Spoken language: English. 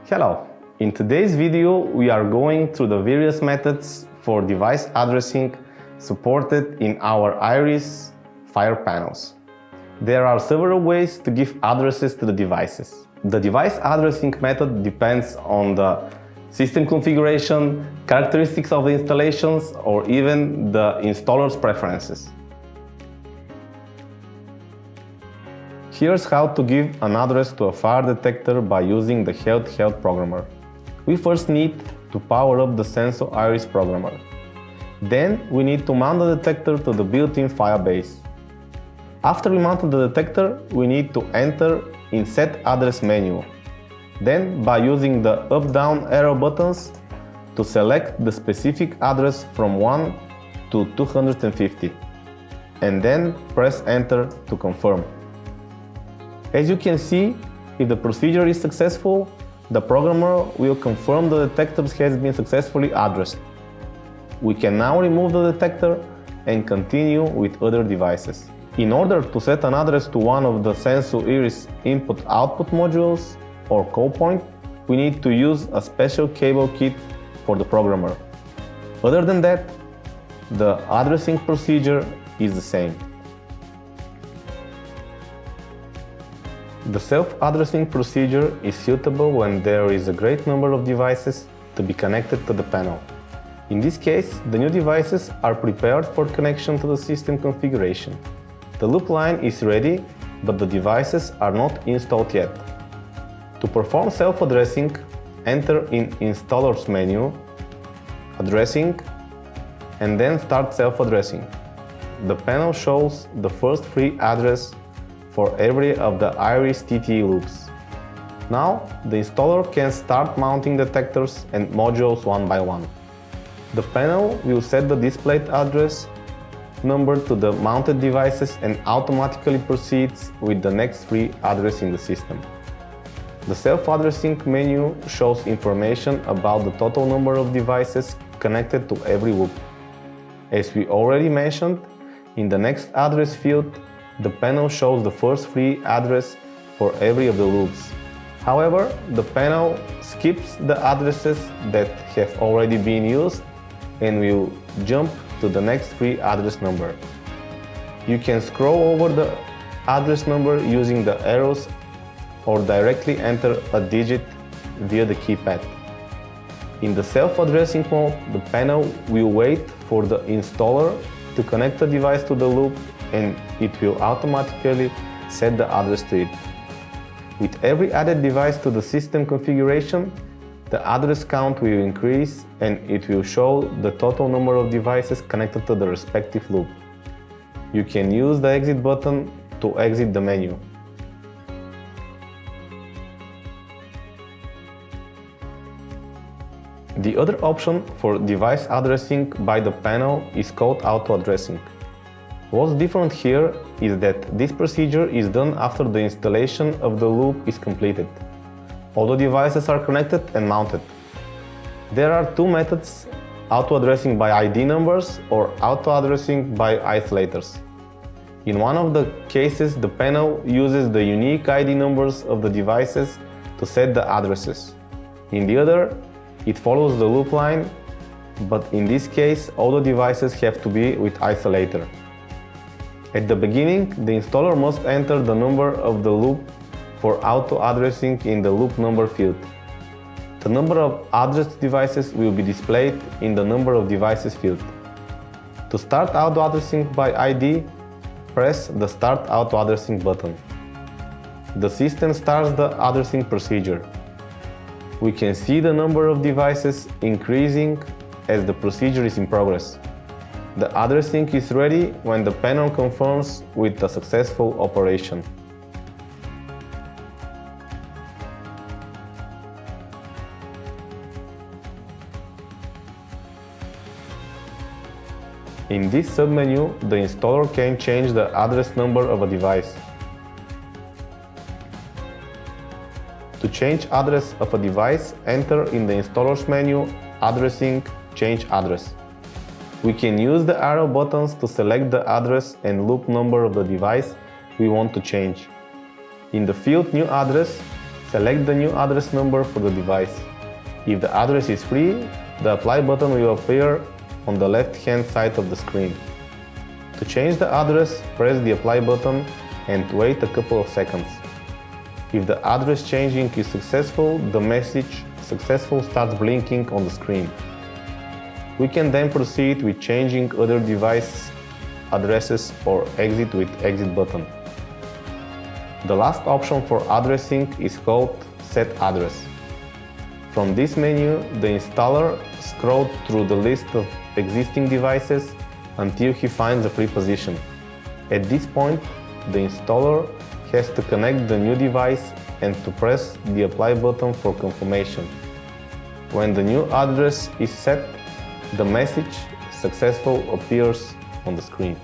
Hello! In today's video we are going through the various methods for device addressing supported in our Iris Fire panels. There are several ways to give addresses to the devices. The device addressing method depends on the system configuration, characteristics of the installations, or even the installer's preferences. Here's how to give an address to a fire detector by using the Health programmer. We first need to power up the Sensor Iris programmer. Then we need to mount the detector to the built-in fire base. After we mounted the detector, we need to enter in Set Address menu. Then, by using the up-down arrow buttons, to select the specific address from 1 to 250. And then press Enter to confirm. As you can see, if the procedure is successful, the programmer will confirm the detector has been successfully addressed. We can now remove the detector and continue with other devices. In order to set an address to one of the Sensor Iris input-output modules or call point, we need to use a special cable kit for the programmer. Other than that, the addressing procedure is the same. The self-addressing procedure is suitable when there is a great number of devices to be connected to the panel. In this case, the new devices are prepared for connection to the system configuration. The loop line is ready, but the devices are not installed yet. To perform self-addressing, enter in Installer's menu, Addressing, and then start self-addressing. The panel shows the first free address for every of the Iris TTE loops. Now, the installer can start mounting detectors and modules one by one. The panel will set the displayed address number to the mounted devices and automatically proceeds with the next free address in the system. The self-addressing menu shows information about the total number of devices connected to every loop. As we already mentioned, in the next address field, the panel shows the first free address for every of the loops. However, the panel skips the addresses that have already been used and will jump to the next free address number. You can scroll over the address number using the arrows or directly enter a digit via the keypad. In the self-addressing mode, the panel will wait for the installer to connect the device to the loop and it will automatically set the address to it. With every added device to the system configuration, the address count will increase and it will show the total number of devices connected to the respective loop. You can use the exit button to exit the menu. The other option for device addressing by the panel is called auto-addressing. What's different here is that this procedure is done after the installation of the loop is completed. All the devices are connected and mounted. There are two methods, auto-addressing by ID numbers or auto-addressing by isolators. In one of the cases, the panel uses the unique ID numbers of the devices to set the addresses. In the other, it follows the loop line, but in this case, all the devices have to be with isolator. At the beginning, the installer must enter the number of the loop for auto-addressing in the loop number field. The number of addressed devices will be displayed in the number of devices field. To start auto-addressing by ID, press the Start Auto-Addressing button. The system starts the addressing procedure. We can see the number of devices increasing as the procedure is in progress. The addressing is ready when the panel confirms with the successful operation. In this submenu, the installer can change the address number of a device. To change address of a device, enter in the installer's menu, Addressing, Change Address. We can use the arrow buttons to select the address and loop number of the device we want to change. In the field New Address, Select the new address number for the device. If the address is free, the Apply button will appear on the left-hand side of the screen. To change the address, press the Apply button and wait a couple of seconds. If the address changing is successful, the message "Successful" starts blinking on the screen. We can then proceed with changing other device addresses or exit with Exit button. The last option for addressing is called Set Address. From this menu, the installer scrolls through the list of existing devices until he finds a free position. At this point, the installer has to connect the new device and to press the Apply button for confirmation. When the new address is set, the message "Successful" appears on the screen.